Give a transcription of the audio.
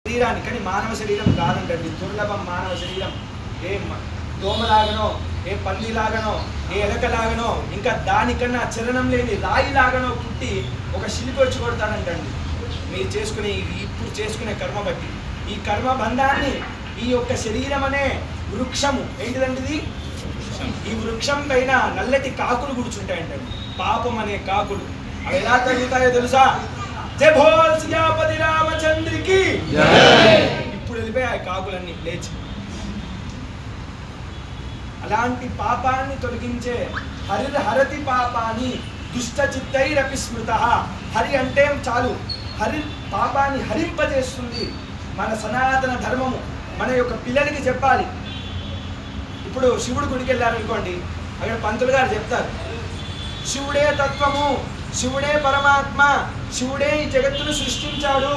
శరీరానికి, కానీ మానవ శరీరం కాదంటండి, దుర్లభం మానవ శరీరం. ఏ దోమలాగనో, ఏ పందిలాగనో, ఏ ఎలకలాగనో, ఇంకా దానికన్నా చలనం లేని రాయిలాగనో పుట్టి ఒక శిల్పి వచ్చి కొడతానంటండి. మీరు చేసుకునే ఇప్పుడు చేసుకునే కర్మ బట్టి ఈ కర్మబంధాన్ని ఈ యొక్క శరీరం అనే వృక్షము ఏంటిదండి, ఈ వృక్షం పైన నల్లటి కాకులు కూర్చుంటాయంటండి, పాపం అనే కాకులు. అవి ఎలా తగ్గుతాయో తెలుసా? జై భోల్ సియాపతి రామచంద్రికి. ఇప్పుడు వెళ్ళిపోయాయి కాకులన్నీ లేచి. అలాంటి పాపాన్ని తొలగించే హరిర్హరతి పాపాన్ని దుష్ట చిత్తైరపి స్మృత. హరి అంటే చాలు, హరి పాపాన్ని హరింపజేస్తుంది. మన సనాతన ధర్మము మన యొక్క పిల్లలకి చెప్పాలి. ఇప్పుడు శివుడు గుడికి వెళ్ళారనుకోండి, అక్కడ పంతులు గారు చెప్తారు, శివుడే తత్వము, శివుడే పరమాత్మ, శివుడే ఈ జగత్తును సృష్టించాడు,